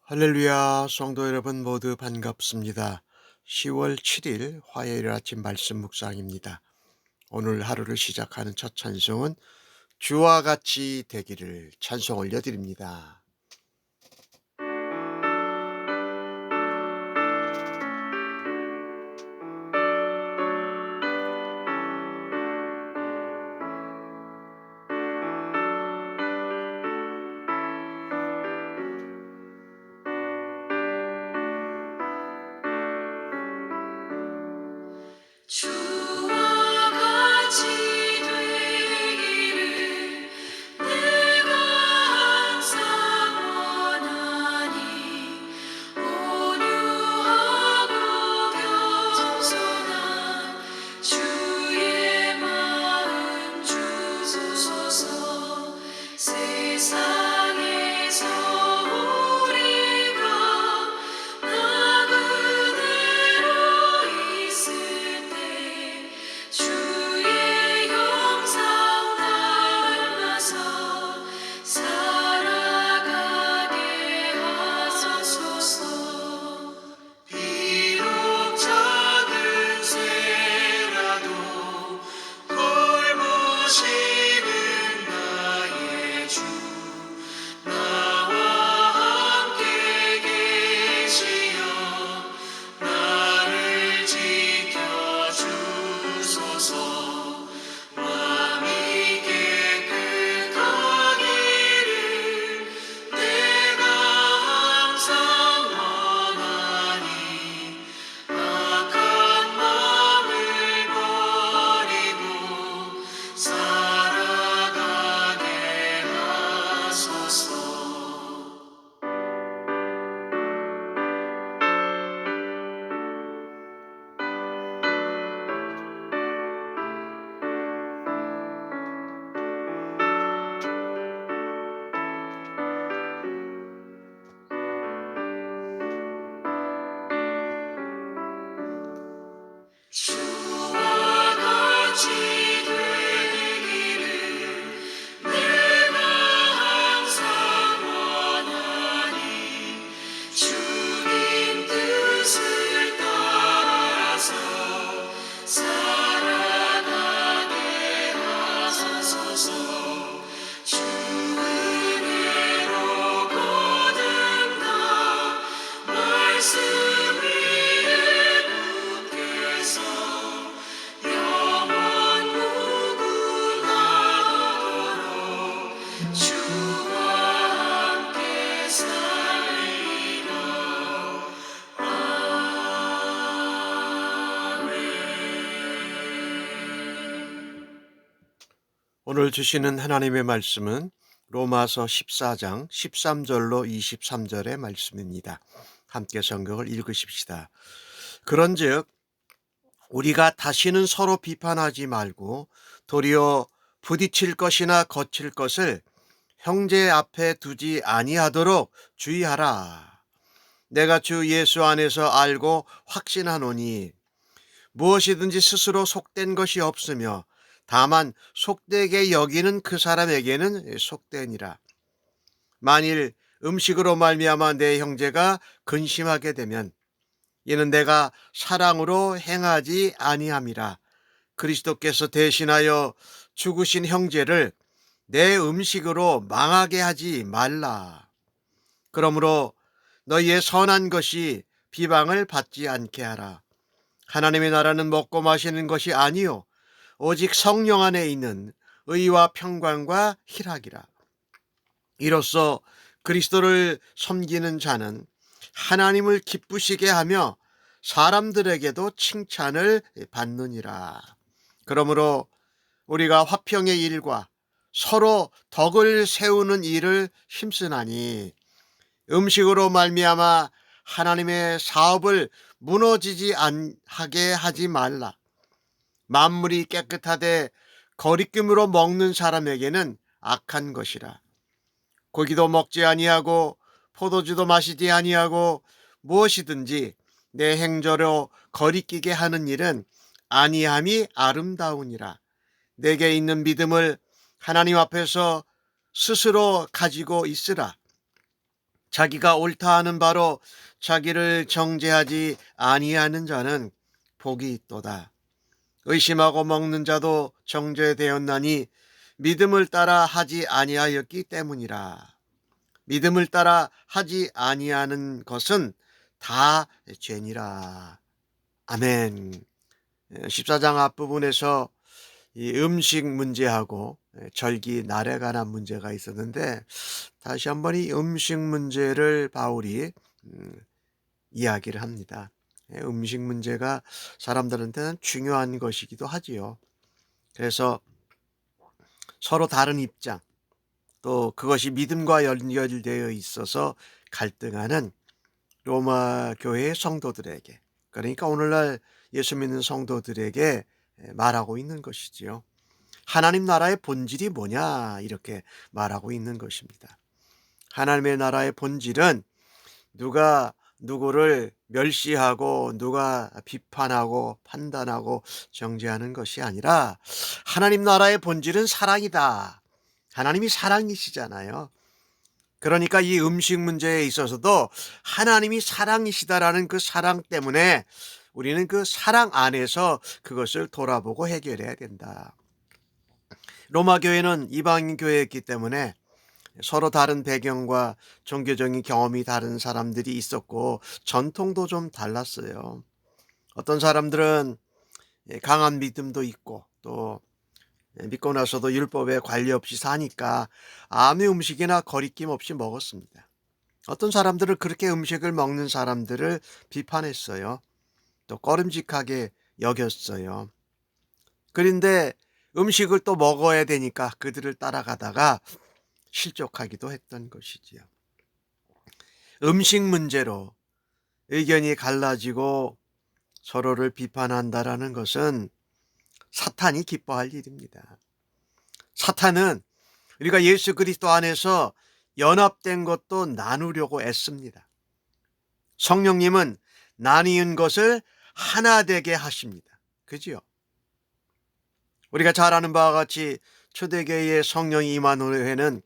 할렐루야, 성도 여러분 모두 반갑습니다. 10월 7일 화요일 아침 말씀 묵상입니다. 오늘 하루를 시작하는 첫 찬송은 주와 같이 되기를 찬송 올려드립니다. 주와 같이 되기를 내가 항상 원하니 온유하고 겸손한 주의 마음 주소서. 세상에서 우리가 나 그대로 있을 때 주의 형상 닮아서 살아가게 하소서. 비록 작은 새라도 돌보시는 나의 주 나와 함께 계시어 나를 지켜주소서. 마음이 깨끗하기를 내가 항상 원하니 악한 마음을 버리고 살아가게 하소서. 주와 같이 되기를 내가 항상 원하니 주님 뜻을 따라서 살아가게 하소서. 주 은혜로 거듭나 말씀 위에 굳게서 영원 무궁하도록 주와 함께 살리라. 오늘 주시는 하나님의 말씀은 로마서 14장 13절로 23절의 말씀입니다. 함께 성경을 읽으십시다. 그런즉 우리가 다시는 서로 비판하지 말고 도리어 부딪힐 것이나 거칠 것을 형제 앞에 두지 아니하도록 주의하라. 내가 주 예수 안에서 알고 확신하노니 무엇이든지 스스로 속된 것이 없으며 다만 속되게 여기는 그 사람에게는 속되니라. 만일 음식으로 말미암아 내 형제가 근심하게 되면 이는 내가 사랑으로 행하지 아니함이라. 그리스도께서 대신하여 죽으신 형제를 내 음식으로 망하게 하지 말라. 그러므로 너희의 선한 것이 비방을 받지 않게 하라. 하나님의 나라는 먹고 마시는 것이 아니요 오직 성령 안에 있는 의와 평강과 희락이라. 이로써 그리스도를 섬기는 자는 하나님을 기쁘시게 하며 사람들에게도 칭찬을 받느니라. 그러므로 우리가 화평의 일과 서로 덕을 세우는 일을 힘쓰나니 음식으로 말미암아 하나님의 사업을 무너지지 하게 하지 말라. 만물이 깨끗하되 거리낌으로 먹는 사람에게는 악한 것이라. 고기도 먹지 아니하고 포도주도 마시지 아니하고 무엇이든지 내 행저로 거리끼게 하는 일은 아니함이 아름다우니라. 내게 있는 믿음을 하나님 앞에서 스스로 가지고 있으라. 자기가 옳다 하는 바로 자기를 정죄하지 아니하는 자는 복이 있도다. 의심하고 먹는 자도 정죄되었나니 믿음을 따라 하지 아니하였기 때문이라. 믿음을 따라 하지 아니하는 것은 다 죄니라. 아멘. 14장 앞부분에서 이 음식 문제하고 절기 날에 관한 문제가 있었는데, 다시 한번 이 음식 문제를 바울이 이야기를 합니다. 음식 문제가 사람들한테는 중요한 것이기도 하지요. 그래서 서로 다른 입장, 또 그것이 믿음과 연결되어 있어서 갈등하는 로마 교회의 성도들에게, 그러니까 오늘날 예수 믿는 성도들에게 말하고 있는 것이지요. 하나님 나라의 본질이 뭐냐, 이렇게 말하고 있는 것입니다. 하나님의 나라의 본질은 누가 누구를 멸시하고 누가 비판하고 판단하고 정죄하는 것이 아니라, 하나님 나라의 본질은 사랑이다. 하나님이 사랑이시잖아요. 그러니까 이 음식 문제에 있어서도 하나님이 사랑이시다라는 그 사랑 때문에 우리는 그 사랑 안에서 그것을 돌아보고 해결해야 된다. 로마 교회는 이방인 교회였기 때문에 서로 다른 배경과 종교적인 경험이 다른 사람들이 있었고 전통도 좀 달랐어요. 어떤 사람들은 강한 믿음도 있고, 또 믿고 나서도 율법에 관리 없이 사니까 아무 음식이나 거리낌 없이 먹었습니다. 어떤 사람들은 그렇게 음식을 먹는 사람들을 비판했어요. 또 꺼림직하게 여겼어요. 그런데 음식을 또 먹어야 되니까 그들을 따라가다가 실족하기도 했던 것이지요. 음식 문제로 의견이 갈라지고 서로를 비판한다라는 것은 사탄이 기뻐할 일입니다. 사탄은 우리가 예수 그리스도 안에서 연합된 것도 나누려고 애씁니다. 성령님은 나뉘은 것을 하나 되게 하십니다. 그지요? 우리가 잘 아는 바와 같이 초대교회의 성령이 임한 후에는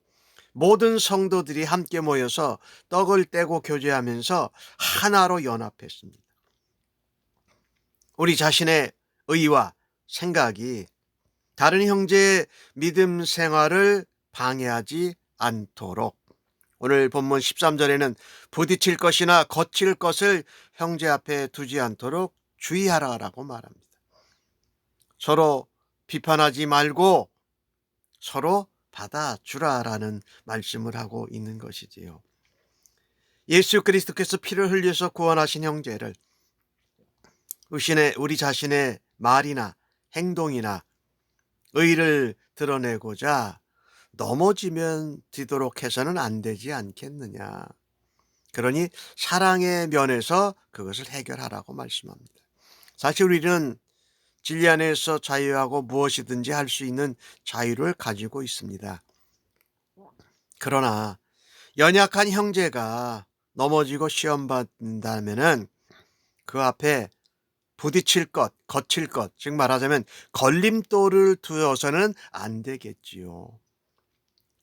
모든 성도들이 함께 모여서 떡을 떼고 교제하면서 하나로 연합했습니다. 우리 자신의 의와 생각이 다른 형제의 믿음 생활을 방해하지 않도록, 오늘 본문 13절에는 부딪힐 것이나 거칠 것을 형제 앞에 두지 않도록 주의하라라고 말합니다. 서로 비판하지 말고 서로 받아주라라는 말씀을 하고 있는 것이지요. 예수 그리스도께서 피를 흘려서 구원하신 형제를 우리 자신의 말이나 행동이나 의를 드러내고자 넘어지면 뒤도록 해서는 안 되지 않겠느냐. 그러니 사랑의 면에서 그것을 해결하라고 말씀합니다. 사실 우리는 진리 안에서 자유하고 무엇이든지 할 수 있는 자유를 가지고 있습니다. 그러나 연약한 형제가 넘어지고 시험받는다면은 그 앞에 부딪힐 것, 거칠 것, 즉 말하자면 걸림돌을 두어서는 안 되겠지요.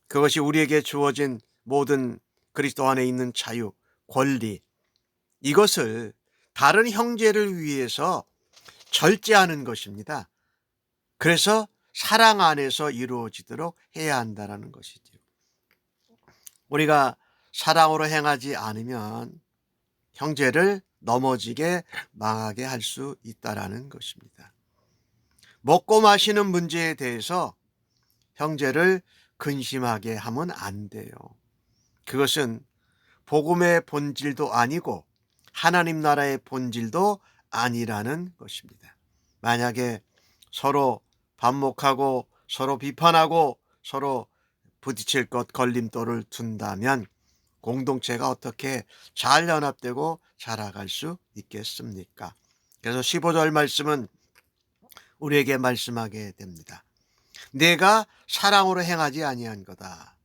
그것이 우리에게 주어진 모든 그리스도 안에 있는 자유, 권리, 이것을 다른 형제를 위해서 절제하는 것입니다. 그래서 사랑 안에서 이루어지도록 해야 한다는 것이죠. 우리가 사랑으로 행하지 않으면 형제를 넘어지게 망하게 할 수 있다는 것입니다. 먹고 마시는 문제에 대해서 형제를 근심하게 하면 안 돼요. 그것은 복음의 본질도 아니고 하나님 나라의 본질도 아니라는 것입니다. 만약에 서로 반목하고 서로 비판하고 서로 부딪힐 것, 걸림돌을 둔다면 공동체가 어떻게 잘 연합되고 자라갈 수 있겠습니까? 그래서 15절 말씀은 우리에게 말씀하게 됩니다. 내가 사랑으로 행하지 아니한 거다.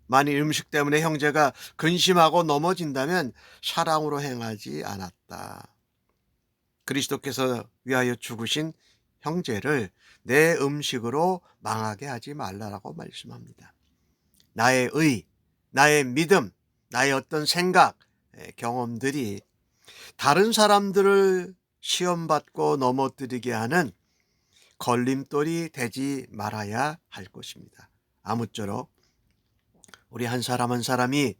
만일 음식 때문에 형제가 근심하고 넘어진다면 사랑으로 행하지 않았다. 그리스도께서 위하여 죽으신 형제를 내 음식으로 망하게 하지 말라라고 말씀합니다. 나의 의, 나의 믿음, 나의 어떤 생각, 경험들이 다른 사람들을 시험받고 넘어뜨리게 하는 걸림돌이 되지 말아야 할 것입니다. 아무쪼록 우리 한 사람 한 사람이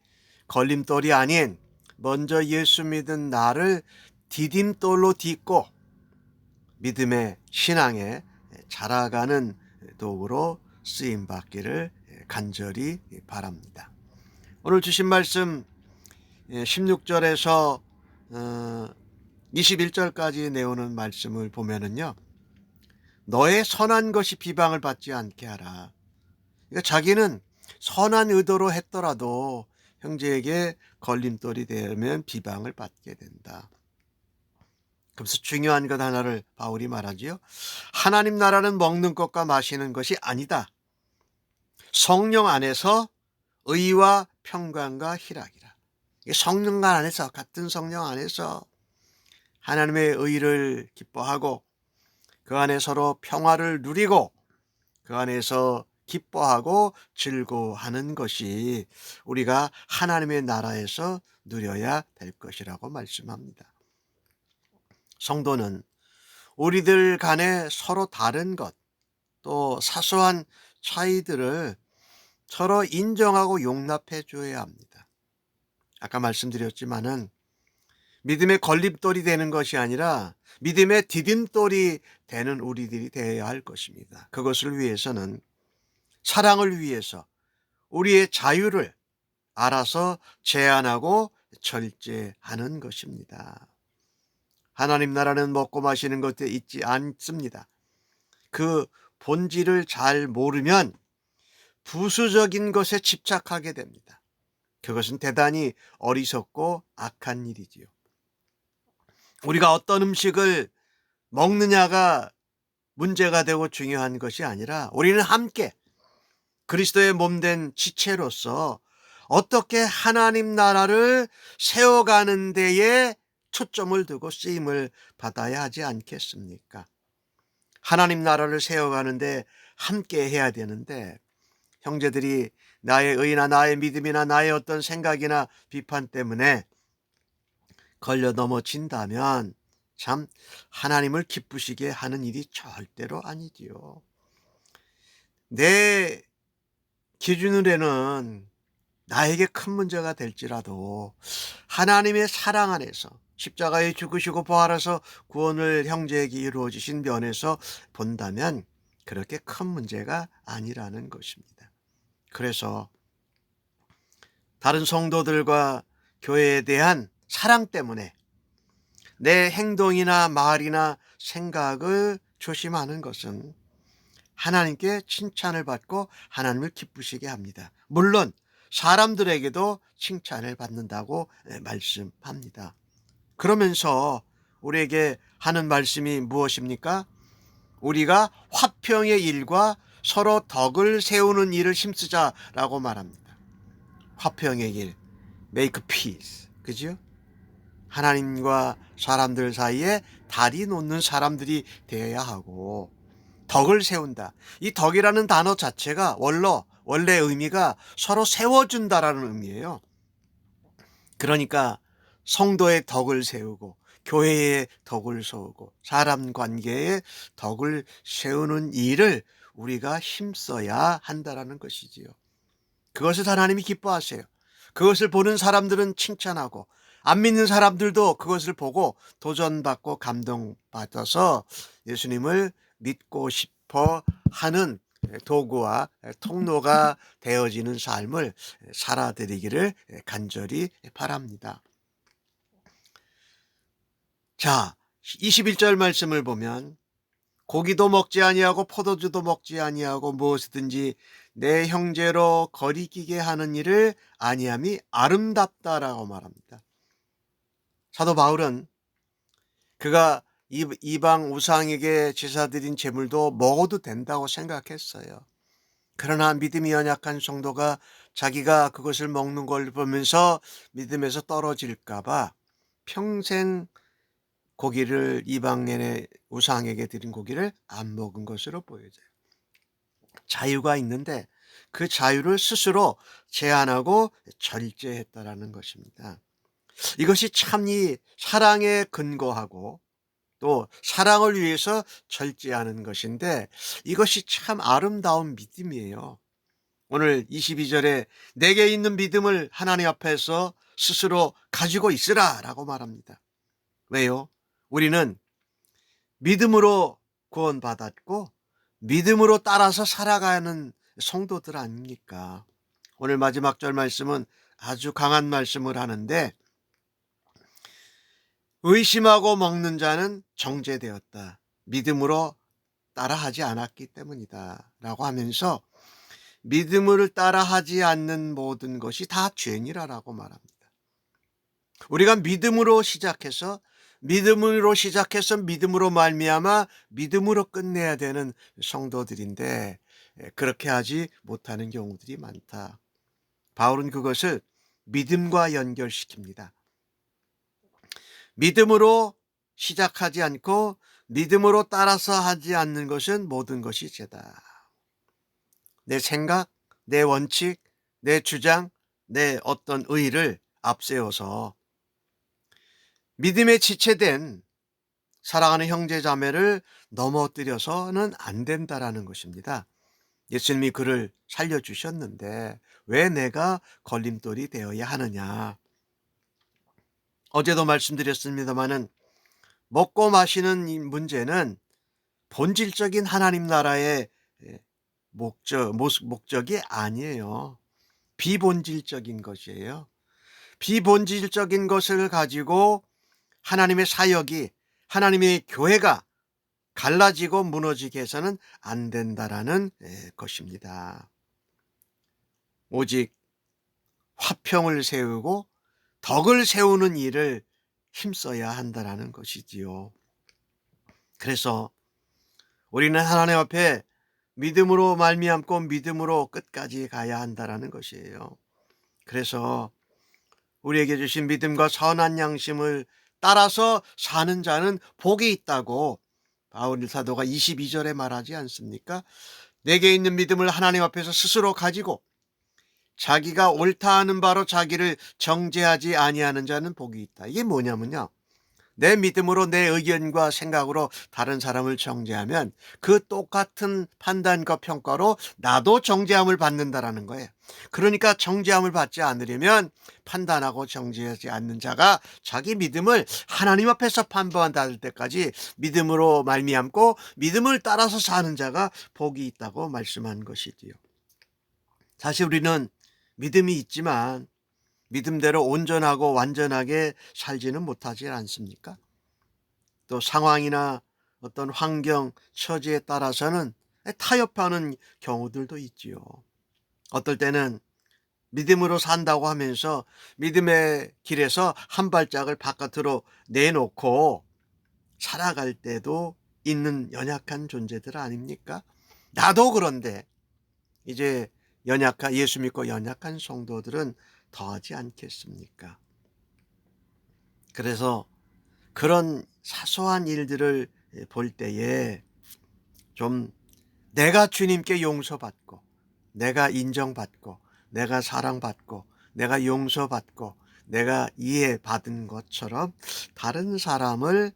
걸림돌이 아닌 먼저 예수 믿은 나를 디딤돌로 딛고 믿음의 신앙에 자라가는 도구로 쓰임받기를 간절히 바랍니다. 오늘 주신 말씀 16절에서 21절까지 내오는 말씀을 보면은요, 너의 선한 것이 비방을 받지 않게 하라. 그러니까 자기는 선한 의도로 했더라도 형제에게 걸림돌이 되면 비방을 받게 된다. 그래서 중요한 것 하나를 바울이 말하지요. 하나님 나라는 먹는 것과 마시는 것이 아니다. 성령 안에서 의와 평강과 희락이라. 성령 안에서, 같은 성령 안에서 하나님의 의를 기뻐하고 그 안에 서로 평화를 누리고 그 안에서 기뻐하고 즐거워하는 것이 우리가 하나님의 나라에서 누려야 될 것이라고 말씀합니다. 성도는 우리들 간에 서로 다른 것, 또 사소한 차이들을 서로 인정하고 용납해 줘야 합니다. 아까 말씀드렸지만은 믿음의 걸림돌이 되는 것이 아니라 믿음의 디딤돌이 되는 우리들이 되어야 할 것입니다. 그것을 위해서는 사랑을 위해서 우리의 자유를 알아서 제한하고 절제하는 것입니다. 하나님 나라는 먹고 마시는 것에 있지 않습니다. 그 본질을 잘 모르면 부수적인 것에 집착하게 됩니다. 그것은 대단히 어리석고 악한 일이지요. 우리가 어떤 음식을 먹느냐가 문제가 되고 중요한 것이 아니라 우리는 함께 그리스도의 몸된 지체로서 어떻게 하나님 나라를 세워가는 데에 초점을 두고 쓰임을 받아야 하지 않겠습니까? 하나님 나라를 세워가는데 함께 해야 되는데 형제들이 나의 의나 나의 믿음이나 나의 어떤 생각이나 비판 때문에 걸려 넘어진다면 참 하나님을 기쁘시게 하는 일이 절대로 아니지요. 내 기준으로는 나에게 큰 문제가 될지라도 하나님의 사랑 안에서 십자가에 죽으시고 부활해서 구원을 형제에게 이루어 주신 면에서 본다면 그렇게 큰 문제가 아니라는 것입니다. 그래서 다른 성도들과 교회에 대한 사랑 때문에 내 행동이나 말이나 생각을 조심하는 것은 하나님께 칭찬을 받고 하나님을 기쁘시게 합니다. 물론 사람들에게도 칭찬을 받는다고 말씀합니다. 그러면서 우리에게 하는 말씀이 무엇입니까? 우리가 화평의 일과 서로 덕을 세우는 일을 힘쓰자라고 말합니다. 화평의 일, make peace, 그죠? 하나님과 사람들 사이에 다리 놓는 사람들이 되어야 하고 덕을 세운다. 이 덕이라는 단어 자체가 원래 의미가 서로 세워준다라는 의미예요. 그러니까 성도의 덕을 세우고 교회의 덕을 세우고 사람 관계의 덕을 세우는 일을 우리가 힘써야 한다라는 것이지요. 그것을 하나님이 기뻐하세요. 그것을 보는 사람들은 칭찬하고 안 믿는 사람들도 그것을 보고 도전받고 감동받아서 예수님을 믿고 싶어 하는 도구와 통로가 되어지는 삶을 살아드리기를 간절히 바랍니다. 자, 21절 말씀을 보면 고기도 먹지 아니하고 포도주도 먹지 아니하고 무엇이든지 내 형제로 거리끼게 하는 일을 아니함이 아름답다라고 말합니다. 사도 바울은 그가 이방 우상에게 제사드린 제물도 먹어도 된다고 생각했어요. 그러나 믿음이 연약한 성도가 자기가 그것을 먹는 걸 보면서 믿음에서 떨어질까 봐 평생 고기를 이방인의 우상에게 드린 고기를 안 먹은 것으로 보여져요. 자유가 있는데 그 자유를 스스로 제한하고 절제했다라는 것입니다. 이것이 참 이 사랑에 근거하고 또 사랑을 위해서 절제하는 것인데, 이것이 참 아름다운 믿음이에요. 오늘 22절에 내게 있는 믿음을 하나님 앞에서 스스로 가지고 있으라라고 말합니다. 왜요? 우리는 믿음으로 구원받았고 믿음으로 따라서 살아가는 성도들 아닙니까? 오늘 마지막 절 말씀은 아주 강한 말씀을 하는데, 의심하고 먹는 자는 정죄되었다. 믿음으로 따라하지 않았기 때문이다 라고 하면서 믿음을 따라하지 않는 모든 것이 다 죄니라라고 말합니다. 우리가 믿음으로 말미암아 믿음으로 끝내야 되는 성도들인데, 그렇게 하지 못하는 경우들이 많다. 바울은 그것을 믿음과 연결시킵니다. 믿음으로 시작하지 않고 믿음으로 따라서 하지 않는 것은 모든 것이 죄다. 내 생각, 내 원칙, 내 주장, 내 어떤 의의를 앞세워서 믿음에 지체된 사랑하는 형제 자매를 넘어뜨려서는 안 된다라는 것입니다. 예수님이 그를 살려주셨는데 왜 내가 걸림돌이 되어야 하느냐. 어제도 말씀드렸습니다마는 먹고 마시는 이 문제는 본질적인 하나님 나라의 목적이 아니에요. 비본질적인 것이에요. 비본질적인 것을 가지고 하나님의 사역이, 하나님의 교회가 갈라지고 무너지게 해서는 안 된다라는 것입니다. 오직 화평을 세우고 덕을 세우는 일을 힘써야 한다라는 것이지요. 그래서 우리는 하나님 앞에 믿음으로 말미암고 믿음으로 끝까지 가야 한다라는 것이에요. 그래서 우리에게 주신 믿음과 선한 양심을 따라서 사는 자는 복이 있다고 바울 사도가 22절에 말하지 않습니까? 내게 있는 믿음을 하나님 앞에서 스스로 가지고 자기가 옳다 하는 바로 자기를 정죄하지 아니하는 자는 복이 있다. 이게 뭐냐면요, 내 믿음으로 내 의견과 생각으로 다른 사람을 정죄하면 그 똑같은 판단과 평가로 나도 정죄함을 받는다라는 거예요. 그러니까 정죄함을 받지 않으려면 판단하고 정죄하지 않는 자가 자기 믿음을 하나님 앞에서 판단받을 때까지 믿음으로 말미암고 믿음을 따라서 사는 자가 복이 있다고 말씀한 것이지요. 사실 우리는 믿음이 있지만 믿음대로 온전하고 완전하게 살지는 못하지 않습니까? 또 상황이나 어떤 환경, 처지에 따라서는 타협하는 경우들도 있지요. 어떨 때는 믿음으로 산다고 하면서 믿음의 길에서 한 발짝을 바깥으로 내놓고 살아갈 때도 있는 연약한 존재들 아닙니까? 나도 그런데 이제 예수 믿고 연약한 성도들은 더하지 않겠습니까? 그래서 그런 사소한 일들을 볼 때에 좀 내가 주님께 용서받고 내가 인정받고 내가 사랑받고 내가 용서받고 내가 이해받은 것처럼 다른 사람에게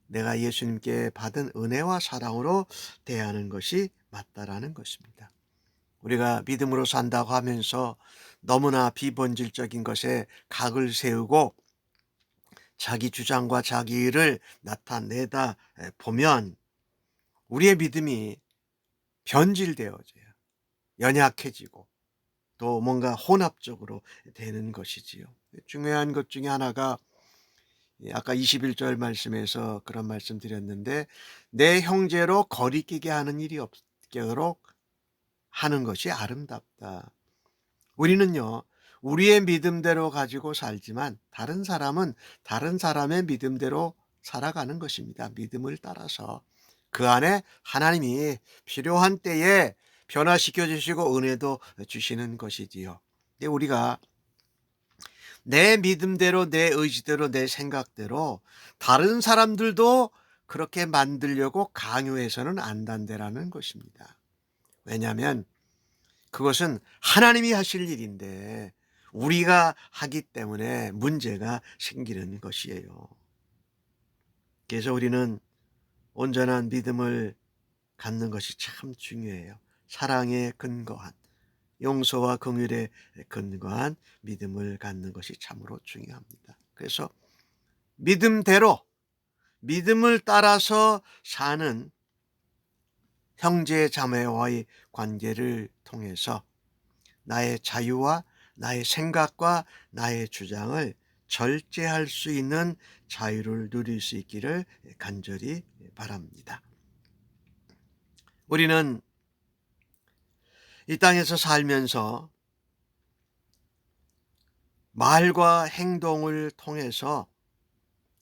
내가 예수님께 받은 은혜와 사랑으로 대하는 것이 맞다라는 것입니다. 우리가 믿음으로 산다고 하면서 너무나 비본질적인 것에 각을 세우고 자기 주장과 자기를 나타내다 보면 우리의 믿음이 변질되어져요. 연약해지고 또 뭔가 혼합적으로 되는 것이지요. 중요한 것 중에 하나가 아까 21절 말씀에서 그런 말씀 드렸는데, 내 형제로 거리끼게 하는 일이 없도록 하는 것이 아름답다. 우리는요, 우리의 믿음대로 가지고 살지만 다른 사람은 다른 사람의 믿음대로 살아가는 것입니다. 믿음을 따라서 그 안에 하나님이 필요한 때에 변화시켜 주시고 은혜도 주시는 것이지요. 근데 우리가 내 믿음대로, 내 의지대로, 내 생각대로 다른 사람들도 그렇게 만들려고 강요해서는 안 된다라는 것입니다. 왜냐하면 그것은 하나님이 하실 일인데 우리가 하기 때문에 문제가 생기는 것이에요. 그래서 우리는 온전한 믿음을 갖는 것이 참 중요해요. 사랑에 근거한, 용서와 긍휼에 근거한 믿음을 갖는 것이 참으로 중요합니다. 그래서 믿음대로, 믿음을 따라서 사는 형제 자매와의 관계를 통해서 나의 자유와 나의 생각과 나의 주장을 절제할 수 있는 자유를 누릴 수 있기를 간절히 바랍니다. 우리는 이 땅에서 살면서 말과 행동을 통해서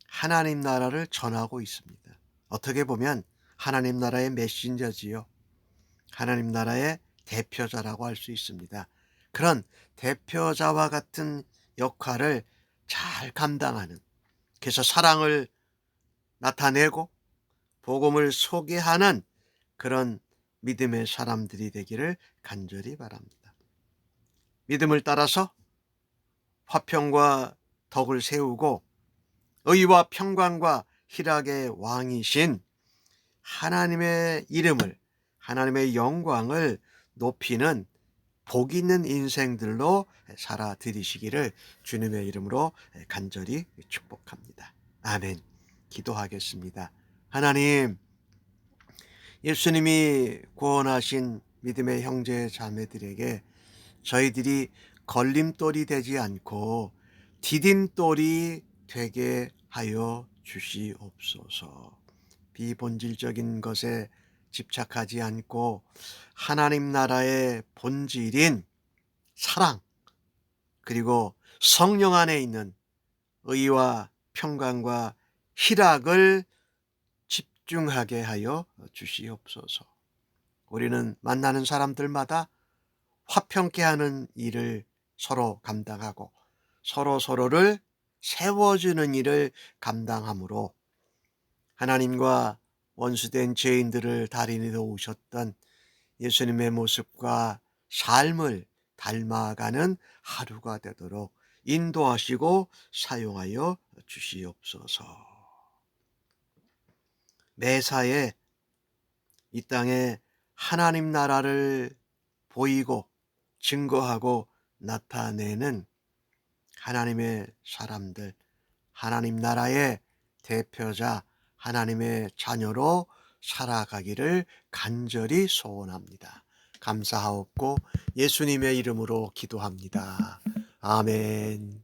하나님 나라를 전하고 있습니다. 어떻게 보면 하나님 나라의 메신저지요. 하나님 나라의 대표자라고 할 수 있습니다. 그런 대표자와 같은 역할을 잘 감당하는, 그래서 사랑을 나타내고 복음을 소개하는 그런 믿음의 사람들이 되기를 간절히 바랍니다. 믿음을 따라서 화평과 덕을 세우고 의와 평강과 희락의 왕이신 하나님의 이름을, 하나님의 영광을 높이는 복 있는 인생들로 살아드리시기를 주님의 이름으로 간절히 축복합니다. 아멘. 기도하겠습니다. 하나님, 예수님이 구원하신 믿음의 형제 자매들에게 저희들이 걸림돌이 되지 않고 디딤돌이 되게 하여 주시옵소서. 비본질적인 것에 집착하지 않고 하나님 나라의 본질인 사랑, 그리고 성령 안에 있는 의와 평강과 희락을 집중하게 하여 주시옵소서. 우리는 만나는 사람들마다 화평케 하는 일을 서로 감당하고 서로를 세워주는 일을 감당함으로 하나님과 원수된 죄인들을 다리에 놓으셨던 예수님의 모습과 삶을 닮아가는 하루가 되도록 인도하시고 사용하여 주시옵소서. 매사에 이 땅에 하나님 나라를 보이고 증거하고 나타내는 하나님의 사람들, 하나님 나라의 대표자, 하나님의 자녀로 살아가기를 간절히 소원합니다. 감사하옵고 예수님의 이름으로 기도합니다. 아멘.